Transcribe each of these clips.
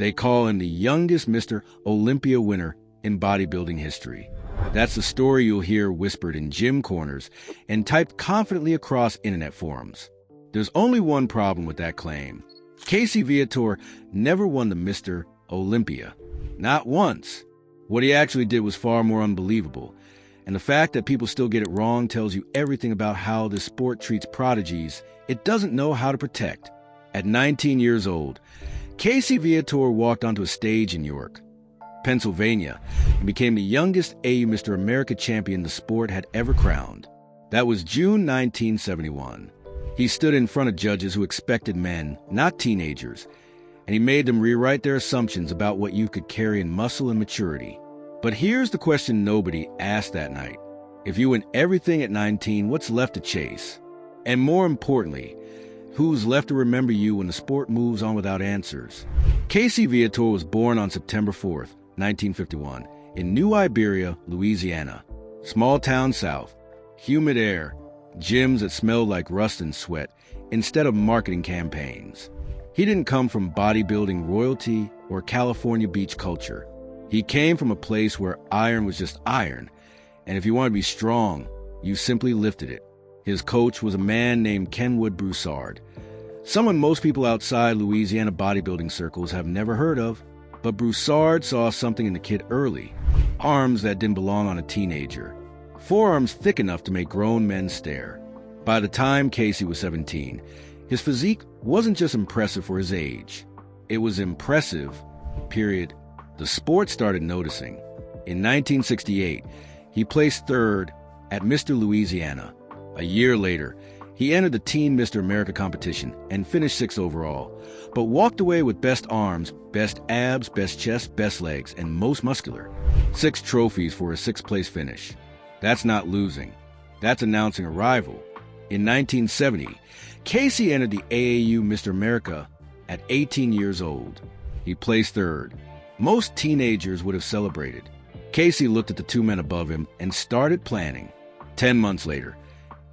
They call him the youngest Mr. Olympia winner in bodybuilding history. That's the story you'll hear whispered in gym corners and typed confidently across internet forums. There's only one problem with that claim. Casey Viator never won the Mr. Olympia. Not once. What he actually did was far more unbelievable. And the fact that people still get it wrong tells you everything about how this sport treats prodigies it doesn't know how to protect. At 19 years old, Casey Viator walked onto a stage in York, Pennsylvania, and became the youngest AAU Mr. America champion the sport had ever crowned. That was June 1971. He stood in front of judges who expected men, not teenagers, and he made them rewrite their assumptions about what you could carry in muscle and maturity. But here's the question nobody asked that night. If you win everything at 19, what's left to chase? And more importantly, who's left to remember you when the sport moves on without answers? Casey Viator was born on September 4th, 1951, in New Iberia, Louisiana. Small town south, humid air, gyms that smelled like rust and sweat instead of marketing campaigns. He didn't come from bodybuilding royalty or California beach culture. He came from a place where iron was just iron, and if you wanted to be strong, you simply lifted it. His coach was a man named Kenwood Broussard, someone most people outside Louisiana bodybuilding circles have never heard of. But Broussard saw something in the kid early. Arms that didn't belong on a teenager. Forearms thick enough to make grown men stare. By the time Casey was 17, his physique wasn't just impressive for his age. It was impressive, period. The sport started noticing. In 1968, he placed third at Mr. Louisiana. A year later, he entered the Teen Mr. America competition and finished 6th overall, but walked away with best arms, best abs, best chest, best legs, and most muscular. 6 trophies for a 6th-place finish. That's not losing. That's announcing a rival. In 1970, Casey entered the AAU Mr. America at 18 years old. He placed third. Most teenagers would have celebrated. Casey looked at the 2 men above him and started planning. 10 months later,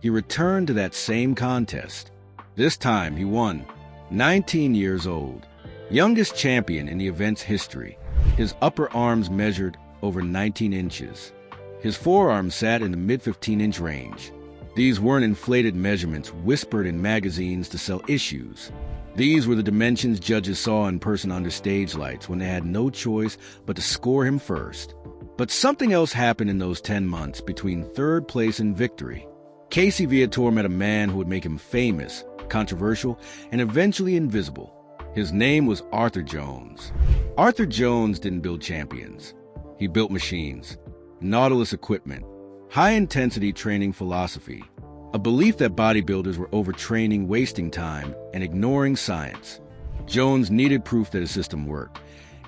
he returned to that same contest. This time he won. 19 years old. Youngest champion in the event's history. His upper arms measured over 19 inches. His forearms sat in the mid-15-inch range. These weren't inflated measurements whispered in magazines to sell issues. These were the dimensions judges saw in person under stage lights when they had no choice but to score him first. But something else happened in those 10 months between third place and victory. Casey Viator met a man who would make him famous, controversial, and eventually invisible. His name was Arthur Jones. Arthur Jones didn't build champions. He built machines, Nautilus equipment, high-intensity training philosophy, a belief that bodybuilders were overtraining, wasting time, and ignoring science. Jones needed proof that his system worked,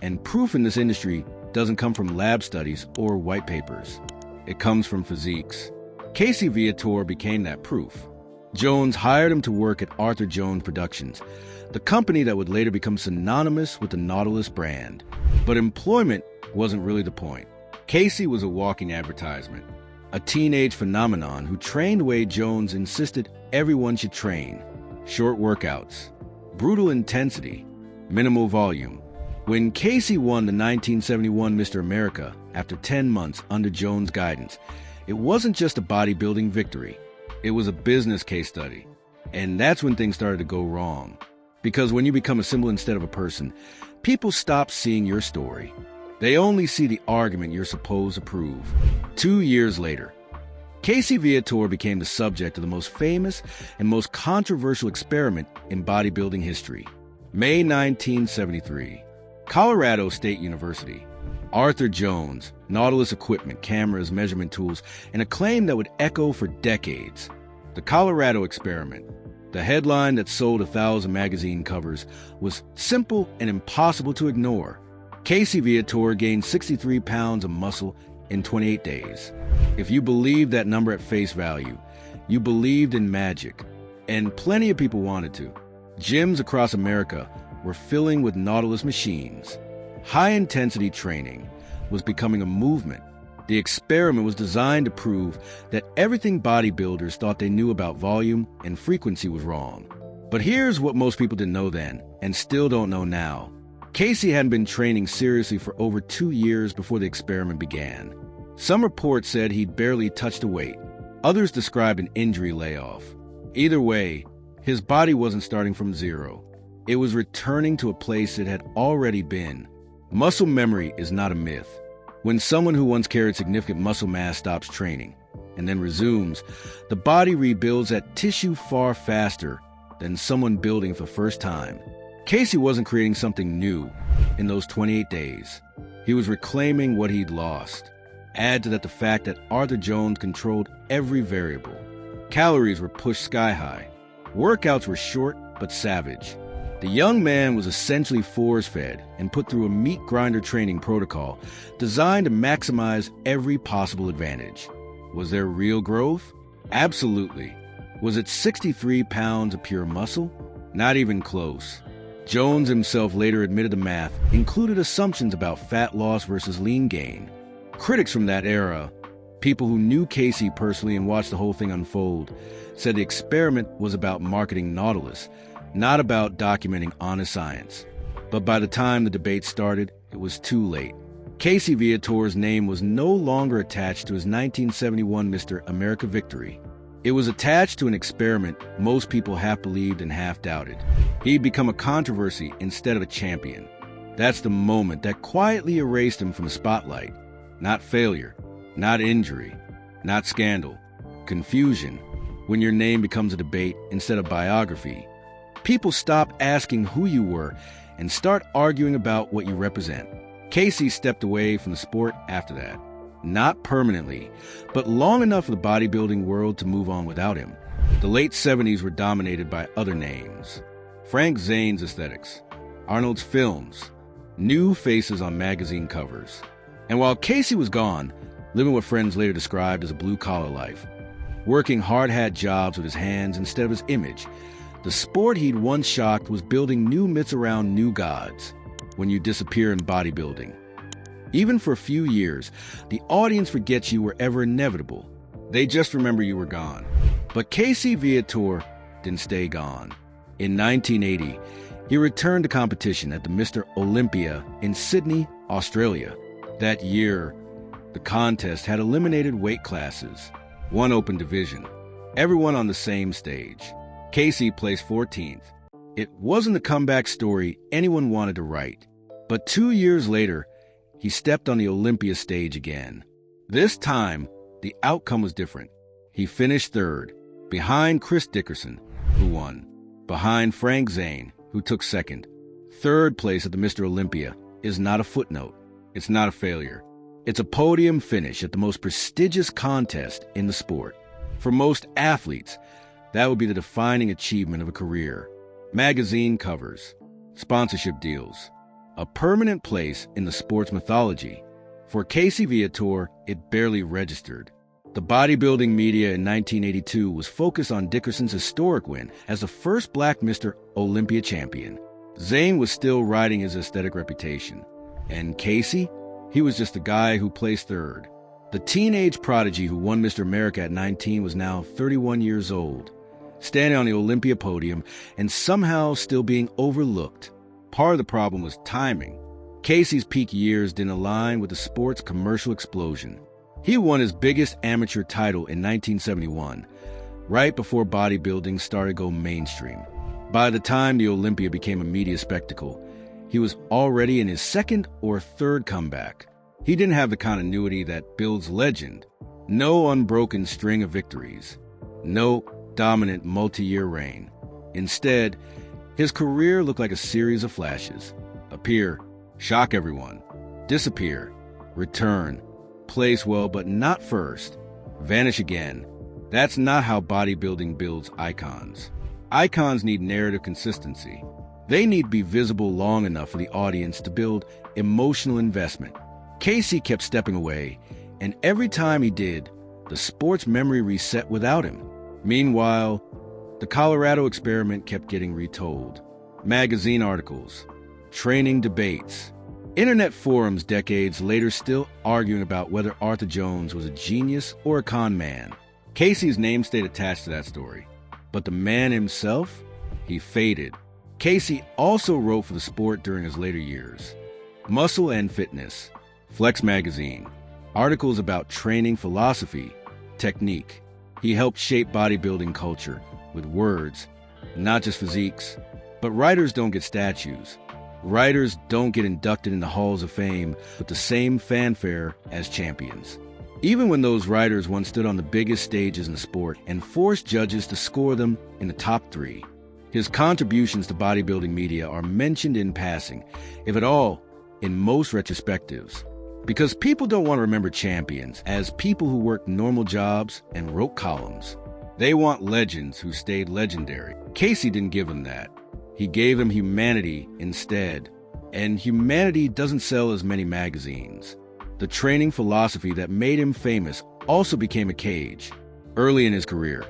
and proof in this industry doesn't come from lab studies or white papers. It comes from physiques. Casey Viator became that proof. Jones hired him to work at Arthur Jones Productions, the company that would later become synonymous with the Nautilus brand. But employment wasn't really the point. Casey was a walking advertisement, a teenage phenomenon who trained the way Jones insisted everyone should train. Short workouts, brutal intensity, minimal volume. When Casey won the 1971 Mr. America after 10 months under Jones' guidance, it wasn't just a bodybuilding victory. It was a business case study. And that's when things started to go wrong. Because when you become a symbol instead of a person, people stop seeing your story. They only see the argument you're supposed to prove. 2 years later, Casey Viator became the subject of the most famous and most controversial experiment in bodybuilding history. May 1973, Colorado State University. Arthur Jones, Nautilus equipment, cameras, measurement tools, and a claim that would echo for decades. The Colorado experiment, the headline that sold 1,000 magazine covers, was simple and impossible to ignore. Casey Viator gained 63 pounds of muscle in 28 days. If you believed that number at face value, you believed in magic. And plenty of people wanted to. Gyms across America were filling with Nautilus machines. High-intensity training was becoming a movement. The experiment was designed to prove that everything bodybuilders thought they knew about volume and frequency was wrong. But here's what most people didn't know then, and still don't know now. Casey hadn't been training seriously for over 2 years before the experiment began. Some reports said he'd barely touched a weight. Others described an injury layoff. Either way, his body wasn't starting from zero. It was returning to a place it had already been. Muscle memory is not a myth. When someone who once carried significant muscle mass stops training and then resumes, the body rebuilds that tissue far faster than someone building for the first time. Casey wasn't creating something new in those 28 days. He was reclaiming what he'd lost. Add to that the fact that Arthur Jones controlled every variable. Calories were pushed sky high. Workouts were short but savage. The young man was essentially force-fed and put through a meat grinder training protocol designed to maximize every possible advantage. Was there real growth? Absolutely. Was it 63 pounds of pure muscle? Not even close. Jones himself later admitted the math included assumptions about fat loss versus lean gain. Critics from that era, people who knew Casey personally and watched the whole thing unfold, said the experiment was about marketing Nautilus, not about documenting honest science. But by the time the debate started, it was too late. Casey Viator's name was no longer attached to his 1971 Mr. America victory. It was attached to an experiment most people half believed and half doubted. He'd become a controversy instead of a champion. That's the moment that quietly erased him from the spotlight. Not failure, not injury, not scandal. Confusion, when your name becomes a debate instead of biography. People stop asking who you were and start arguing about what you represent. Casey stepped away from the sport after that. Not permanently, but long enough for the bodybuilding world to move on without him. The late 70s were dominated by other names. Frank Zane's aesthetics, Arnold's films, new faces on magazine covers. And while Casey was gone, living what friends later described as a blue-collar life, working hard-hat jobs with his hands instead of his image, the sport he'd once shocked was building new myths around new gods. When you disappear in bodybuilding, even for a few years, the audience forgets you were ever inevitable. They just remember you were gone. But Casey Viator didn't stay gone. In 1980, he returned to competition at the Mr. Olympia in Sydney, Australia. That year, the contest had eliminated weight classes, one open division, everyone on the same stage. Casey placed 14th. It wasn't the comeback story anyone wanted to write. But 2 years later, he stepped on the Olympia stage again. This time, the outcome was different. He finished third, behind Chris Dickerson, who won, behind Frank Zane, who took second. Third place at the Mr. Olympia is not a footnote. It's not a failure. It's a podium finish at the most prestigious contest in the sport. For most athletes, that would be the defining achievement of a career. Magazine covers, sponsorship deals, a permanent place in the sport's mythology. For Casey Viator, it barely registered. The bodybuilding media in 1982 was focused on Dickerson's historic win as the first black Mr. Olympia champion. Zane was still riding his aesthetic reputation. And Casey? He was just a guy who placed third. The teenage prodigy who won Mr. America at 19 was now 31 years old, standing on the Olympia podium and somehow still being overlooked. Part of the problem was timing. Casey's peak years didn't align with the sport's commercial explosion. He won his biggest amateur title in 1971, right before bodybuilding started to go mainstream. By the time the Olympia became a media spectacle, he was already in his second or third comeback. He didn't have the continuity that builds legend. No unbroken string of victories. No dominant multi-year reign. Instead, his career looked like a series of flashes. Appear, shock everyone. Disappear, return, place well but not first, vanish again. That's not how bodybuilding builds icons. Icons need narrative consistency. They need to be visible long enough for the audience to build emotional investment. Casey kept stepping away, and every time he did, the sport's memory reset without him. Meanwhile, the Colorado experiment kept getting retold. Magazine articles, training debates, internet forums decades later still arguing about whether Arthur Jones was a genius or a con man. Casey's name stayed attached to that story. But the man himself, he faded. Casey also wrote for the sport during his later years. Muscle and Fitness, Flex Magazine, articles about training philosophy, technique. He helped shape bodybuilding culture with words, not just physiques. But writers don't get statues. Writers don't get inducted in the halls of fame with the same fanfare as champions. Even when those writers once stood on the biggest stages in the sport and forced judges to score them in the top 3. His contributions to bodybuilding media are mentioned in passing, if at all, in most retrospectives. Because people don't want to remember champions as people who worked normal jobs and wrote columns. They want legends who stayed legendary. Casey didn't give them that. He gave them humanity instead. And humanity doesn't sell as many magazines. The training philosophy that made him famous also became a cage. Early in his career,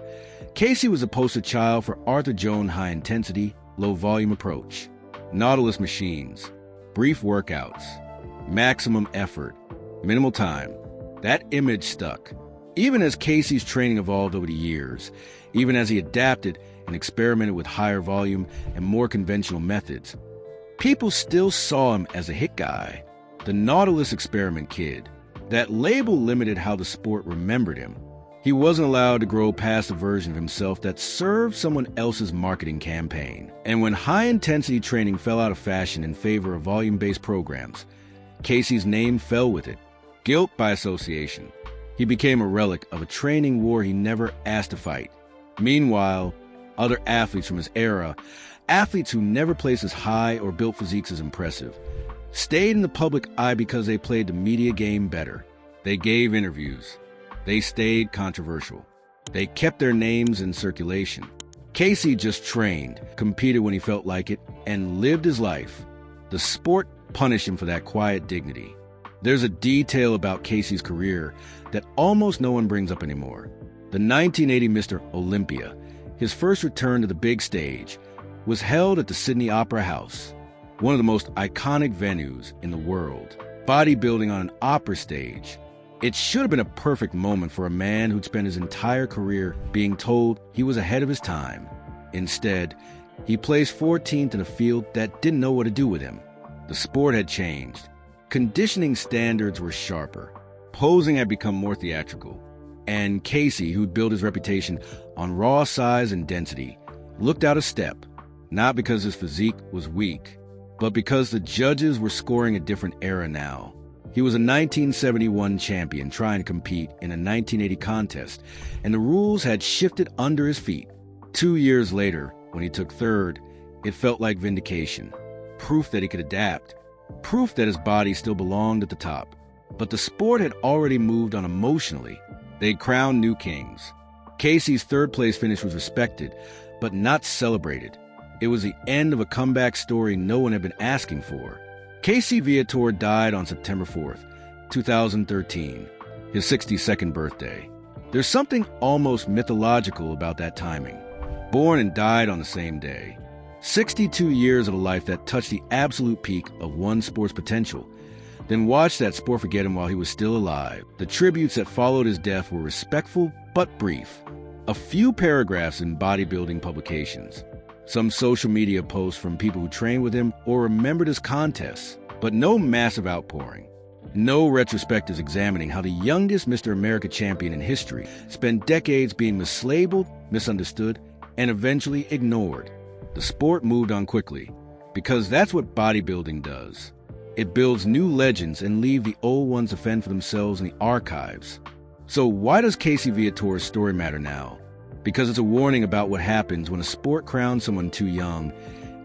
Casey was a poster child for Arthur Jones' high-intensity, low-volume approach. Nautilus machines, brief workouts, maximum effort, minimal time. That image stuck. Even as Casey's training evolved over the years, even as he adapted and experimented with higher volume and more conventional methods, people still saw him as a hit guy, the Nautilus experiment kid. That label limited how the sport remembered him. He wasn't allowed to grow past a version of himself that served someone else's marketing campaign. And when high-intensity training fell out of fashion in favor of volume-based programs, Casey's name fell with it. Guilt by association. He became a relic of a training war he never asked to fight. Meanwhile, other athletes from his era, athletes who never placed as high or built physiques as impressive, stayed in the public eye because they played the media game better. They gave interviews. They stayed controversial. They kept their names in circulation. Casey just trained, competed when he felt like it, and lived his life. The sport punished him for that quiet dignity. There's a detail about Casey's career that almost no one brings up anymore. The 1980 Mr. Olympia, his first return to the big stage, was held at the Sydney Opera House, one of the most iconic venues in the world. Bodybuilding on an opera stage. It should have been a perfect moment for a man who'd spent his entire career being told he was ahead of his time. Instead, he placed 14th in a field that didn't know what to do with him. The sport had changed. Conditioning standards were sharper. Posing had become more theatrical. And Casey, who'd built his reputation on raw size and density, looked out of step, not because his physique was weak, but because the judges were scoring a different era now. He was a 1971 champion trying to compete in a 1980 contest, and the rules had shifted under his feet. 2 years later, when he took third, it felt like vindication. Proof that he could adapt. Proof that his body still belonged at the top. But the sport had already moved on emotionally. They'd crowned new kings. Casey's third-place finish was respected, but not celebrated. It was the end of a comeback story no one had been asking for. Casey Viator died on September 4th, 2013, his 62nd birthday. There's something almost mythological about that timing. Born and died on the same day. 62 years of a life that touched the absolute peak of one sport's potential. Then watched that sport forget him while he was still alive. The tributes that followed his death were respectful but brief. A few paragraphs in bodybuilding publications. Some social media posts from people who trained with him or remembered his contests, but no massive outpouring. No retrospectives examining how the youngest Mr. America champion in history spent decades being mislabeled, misunderstood, and eventually ignored. The sport moved on quickly, because that's what bodybuilding does. It builds new legends and leaves the old ones to fend for themselves in the archives. So why does Casey Viator's story matter now? Because it's a warning about what happens when a sport crowns someone too young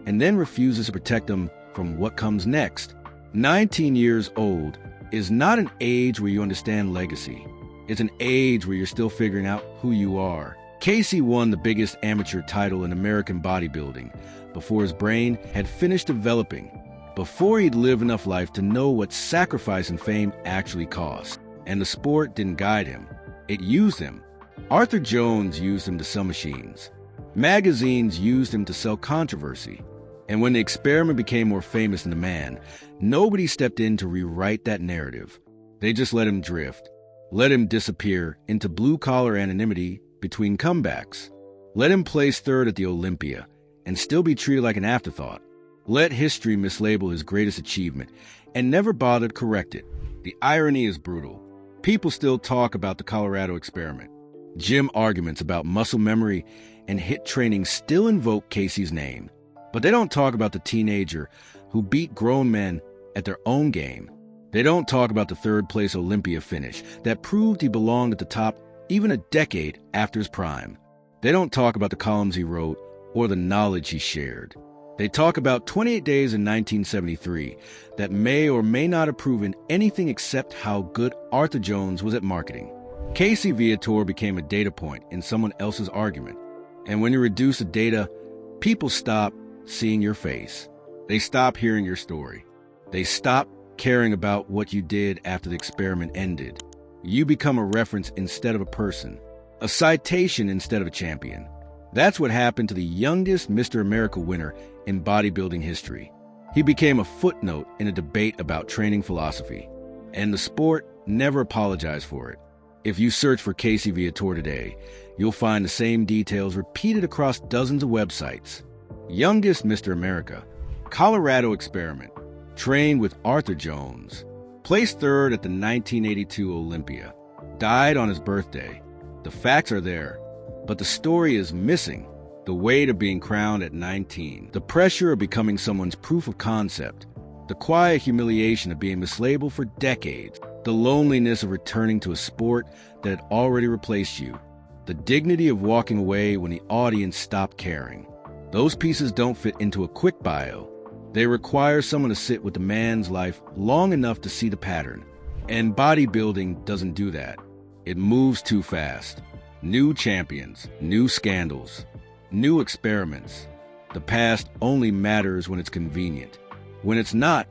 and then refuses to protect them from what comes next. 19 years old is not an age where you understand legacy. It's an age where you're still figuring out who you are. Casey won the biggest amateur title in American bodybuilding before his brain had finished developing, before he'd lived enough life to know what sacrifice and fame actually cost. And the sport didn't guide him. It used him. Arthur Jones used him to sell machines. Magazines used him to sell controversy. And when the experiment became more famous than the man, nobody stepped in to rewrite that narrative. They just let him drift. Let him disappear into blue-collar anonymity between comebacks. Let him place third at the Olympia and still be treated like an afterthought. Let history mislabel his greatest achievement and never bother to correct it. The irony is brutal. People still talk about the Colorado experiment. Gym arguments about muscle memory and HIIT training still invoke Casey's name. But they don't talk about the teenager who beat grown men at their own game. They don't talk about the third-place Olympia finish that proved he belonged at the top even a decade after his prime. They don't talk about the columns he wrote or the knowledge he shared. They talk about 28 days in 1973 that may or may not have proven anything except how good Arthur Jones was at marketing. Casey Viator became a data point in someone else's argument. And when you reduce the data, people stop seeing your face. They stop hearing your story. They stop caring about what you did after the experiment ended. You become a reference instead of a person, a citation instead of a champion. That's what happened to the youngest Mr. America winner in bodybuilding history. He became a footnote in a debate about training philosophy, and the sport never apologized for it. If you search for Casey Viator today, you'll find the same details repeated across dozens of websites. Youngest Mr. America, Colorado experiment, trained with Arthur Jones, placed third at the 1982 Olympia, died on his birthday. The facts are there, but the story is missing. The weight of being crowned at 19, the pressure of becoming someone's proof of concept, the quiet humiliation of being mislabeled for decades, the loneliness of returning to a sport that had already replaced you, the dignity of walking away when the audience stopped caring. Those pieces don't fit into a quick bio. They require someone to sit with the man's life long enough to see the pattern. And bodybuilding doesn't do that. It moves too fast. New champions, new scandals, new experiments. The past only matters when it's convenient. When it's not,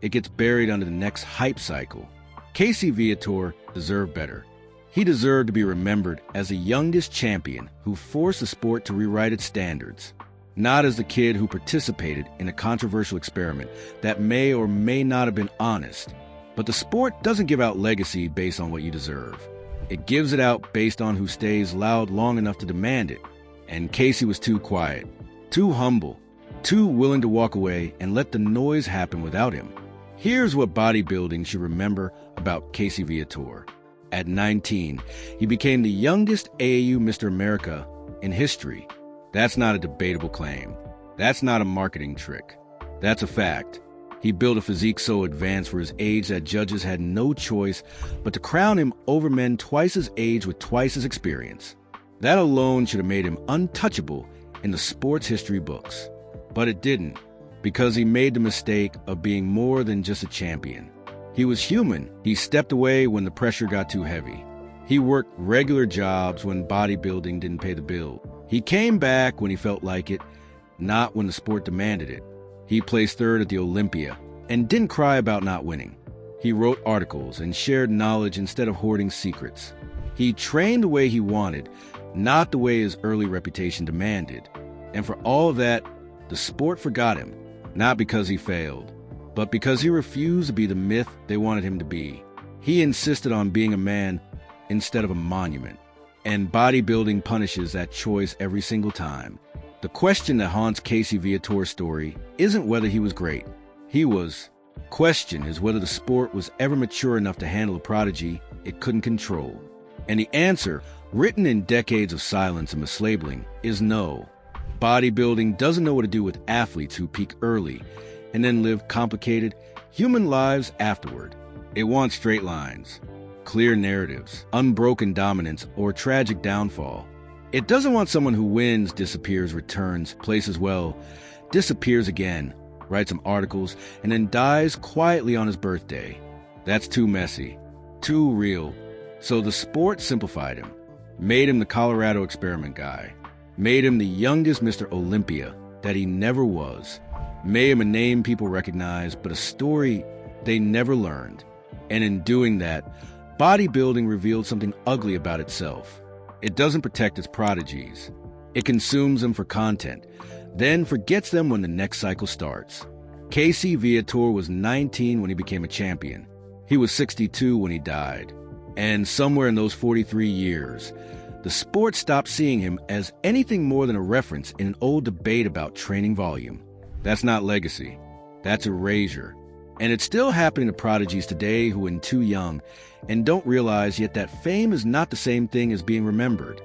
it gets buried under the next hype cycle. Casey Viator deserved better. He deserved to be remembered as the youngest champion who forced the sport to rewrite its standards, not as the kid who participated in a controversial experiment that may or may not have been honest. But the sport doesn't give out legacy based on what you deserve. It gives it out based on who stays loud long enough to demand it. And Casey was too quiet, too humble, too willing to walk away and let the noise happen without him. Here's what bodybuilding should remember about Casey Viator. At 19, he became the youngest AAU Mr. America in history. That's not a debatable claim. That's not a marketing trick. That's a fact. He built a physique so advanced for his age that judges had no choice but to crown him over men twice his age with twice his experience. That alone should have made him untouchable in the sports history books. But it didn't, because he made the mistake of being more than just a champion. He was human. He stepped away when the pressure got too heavy. He worked regular jobs when bodybuilding didn't pay the bill. He came back when he felt like it, not when the sport demanded it. He placed third at the Olympia and didn't cry about not winning. He wrote articles and shared knowledge instead of hoarding secrets. He trained the way he wanted, not the way his early reputation demanded. And for all of that, the sport forgot him, not because he failed, but because he refused to be the myth they wanted him to be. He insisted on being a man instead of a monument. And bodybuilding punishes that choice every single time. The question that haunts Casey Viator's story isn't whether he was great. He was. Question is whether the sport was ever mature enough to handle a prodigy it couldn't control. And the answer, written in decades of silence and mislabeling, is no. Bodybuilding doesn't know what to do with athletes who peak early and then live complicated, human lives afterward. It wants straight lines, clear narratives, unbroken dominance, or tragic downfall. It doesn't want someone who wins, disappears, returns, places well, disappears again, writes some articles, and then dies quietly on his birthday. That's too messy, too real. So the sport simplified him, made him the Colorado experiment guy, made him the youngest Mr. Olympia that he never was, made him a name people recognize, but a story they never learned. And in doing that, bodybuilding revealed something ugly about itself. It doesn't protect its prodigies. It consumes them for content, then forgets them when the next cycle starts. Casey Viator was 19 when he became a champion. He was 62 when he died. And somewhere in those 43 years, the sport stopped seeing him as anything more than a reference in an old debate about training volume. That's not legacy. That's erasure. And it's still happening to prodigies today who are too young and don't realize yet that fame is not the same thing as being remembered.